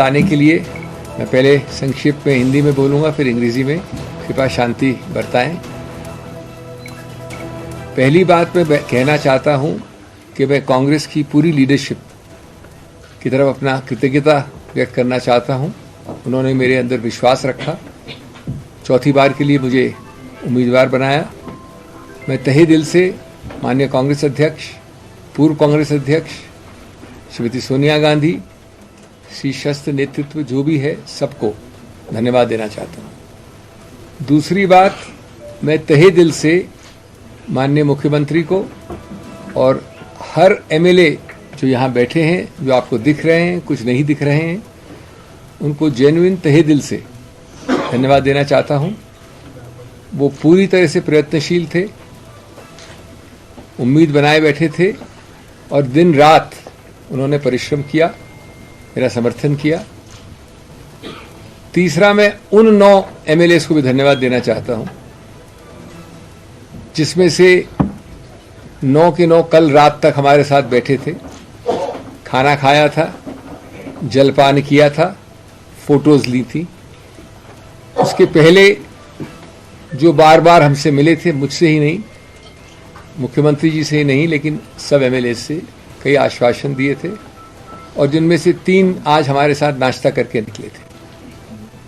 आने के लिए मैं पहले संक्षिप्त में हिंदी में बोलूँगा, फिर अंग्रेज़ी में। कृपया शांति बरताएं। पहली बात मैं कहना चाहता हूँ कि मैं कांग्रेस की पूरी लीडरशिप की तरफ अपना कृतज्ञता व्यक्त करना चाहता हूँ। उन्होंने मेरे अंदर विश्वास रखा, चौथी बार के लिए मुझे उम्मीदवार बनाया। मैं तहे दिल से माननीय कांग्रेस अध्यक्ष, पूर्व कांग्रेस अध्यक्ष श्रीमती सोनिया गांधी, शीर्षस्थ नेतृत्व जो भी है, सबको धन्यवाद देना चाहता हूँ। दूसरी बात, मैं तहे दिल से माननीय मुख्यमंत्री को और हर एमएलए जो यहाँ बैठे हैं, जो आपको दिख रहे हैं, कुछ नहीं दिख रहे हैं, उनको जेन्युइन तहे दिल से धन्यवाद देना चाहता हूँ। वो पूरी तरह से प्रयत्नशील थे, उम्मीद बनाए बैठे थे और दिन रात उन्होंने परिश्रम किया, मेरा समर्थन किया। तीसरा, मैं उन 9 एमएलए को भी धन्यवाद देना चाहता हूं, जिसमें से 9 के 9 कल रात तक हमारे साथ बैठे थे, खाना खाया था, जलपान किया था, फोटोज ली थी। उसके पहले जो बार बार हमसे मिले थे, मुझसे ही नहीं, मुख्यमंत्री जी से ही नहीं, लेकिन सब एमएलए से कई आश्वासन दिए थे और जिनमें से 3 आज हमारे साथ नाश्ता करके निकले थे।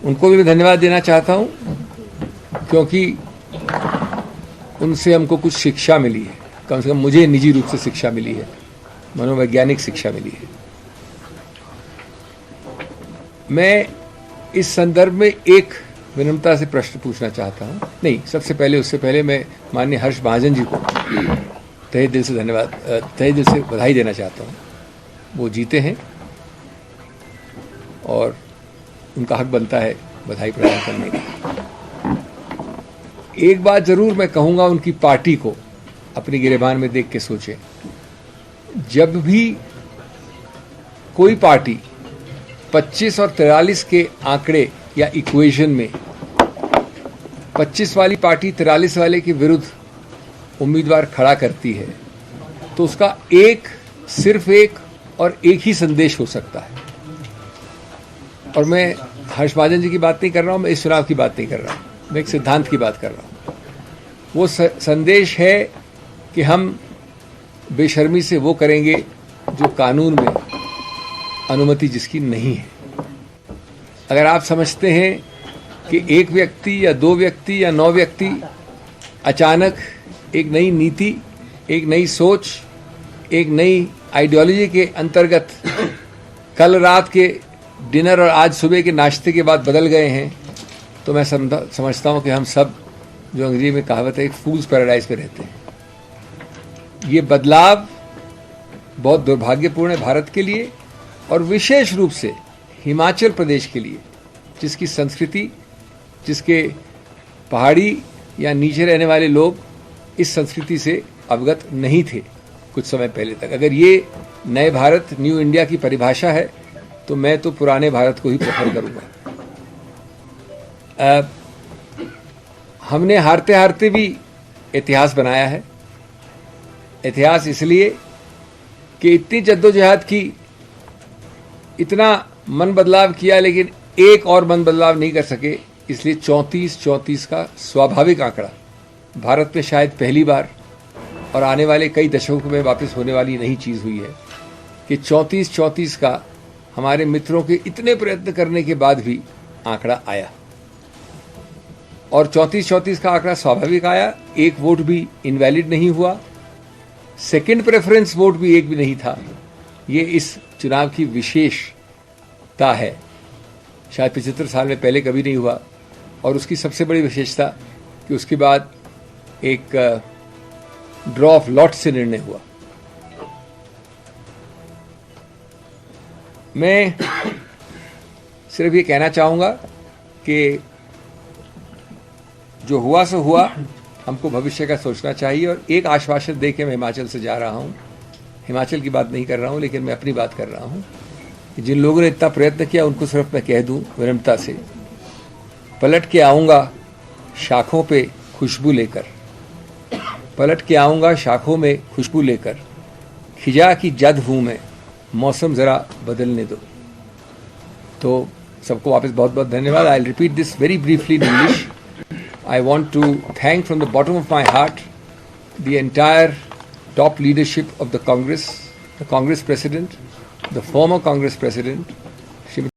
उनको भी मैं धन्यवाद देना चाहता हूं, क्योंकि उनसे हमको कुछ शिक्षा मिली है। कम से कम मुझे निजी रूप से शिक्षा मिली है, मनोवैज्ञानिक शिक्षा मिली है। मैं इस संदर्भ में एक विनम्रता से प्रश्न पूछना चाहता हूं। नहीं, सबसे पहले, उससे पहले मैं माननीय हर्ष महाजन जी को तहे दिल से धन्यवाद, तहे दिल से बधाई देना चाहता हूं। वो जीते हैं और उनका हक बनता है बधाई प्रदान करने का। एक बात जरूर मैं कहूंगा, उनकी पार्टी को अपनी गिरेबान में देख के सोचें। जब भी कोई पार्टी 25 और 43 के आंकड़े या इक्वेशन में 25 वाली पार्टी 43 वाले के विरुद्ध उम्मीदवार खड़ा करती है, तो उसका सिर्फ एक और एक ही संदेश हो सकता है। और मैं हर्ष महाजन जी की बात नहीं कर रहा हूं, मैं इस चुनाव की बात नहीं कर रहा हूं, मैं एक सिद्धांत की बात कर रहा हूं। वो संदेश है कि हम बेशर्मी से वो करेंगे जो कानून में अनुमति जिसकी नहीं है। अगर आप समझते हैं कि एक व्यक्ति या 2 व्यक्ति या 9 व्यक्ति अचानक एक नई नीति, एक नई सोच, एक नई आइडियोलॉजी के अंतर्गत कल रात के डिनर और आज सुबह के नाश्ते के बाद बदल गए हैं, तो मैं समझता हूं कि हम सब, जो अंग्रेजी में कहावत है, एक फूल्स पैराडाइज पे रहते हैं। ये बदलाव बहुत दुर्भाग्यपूर्ण है भारत के लिए और विशेष रूप से हिमाचल प्रदेश के लिए, जिसकी संस्कृति, जिसके पहाड़ी या नीचे रहने वाले लोग इस संस्कृति से अवगत नहीं थे कुछ समय पहले तक। अगर ये नए भारत, न्यू इंडिया की परिभाषा है, तो मैं तो पुराने भारत को ही प्रेफर करूंगा। हमने हारते हारते भी इतिहास बनाया है। इतिहास इसलिए कि इतनी जद्दोजहद की, इतना मन बदलाव किया, लेकिन एक और मन बदलाव नहीं कर सके। इसलिए 34-34 का स्वाभाविक आंकड़ा भारत में शायद पहली बार और आने वाले कई दशकों में वापस होने वाली नई चीज़ हुई है कि 34-34 का हमारे मित्रों के इतने प्रयत्न करने के बाद भी आंकड़ा आया। और 34-34 का आंकड़ा स्वाभाविक आया, एक वोट भी इनवैलिड नहीं हुआ, सेकंड प्रेफरेंस वोट भी एक भी नहीं था। ये इस चुनाव की विशेषता है, शायद 75 साल में पहले कभी नहीं हुआ। और उसकी सबसे बड़ी विशेषता कि उसके बाद एक ड्रॉ ऑफ लॉट से निर्णय हुआ। मैं सिर्फ ये कहना चाहूँगा कि जो हुआ सो हुआ, हमको भविष्य का सोचना चाहिए। और एक आश्वासन दे के मैं हिमाचल से जा रहा हूँ, हिमाचल की बात नहीं कर रहा हूँ, लेकिन मैं अपनी बात कर रहा हूँ कि जिन लोगों ने इतना प्रयत्न किया, उनको सिर्फ मैं कह दूँ विनम्रता से, पलट के आऊँगा शाखों पे खुशबू लेकर, पलट के आऊँगा शाखों में खुशबू लेकर, खिजा की जद हूँ मैं, मौसम ज़रा बदलने दो। तो सबको वापस बहुत बहुत धन्यवाद. I will repeat this very briefly in English. I want to thank from the bottom of my heart the entire top leadership of the Congress President, the former Congress President,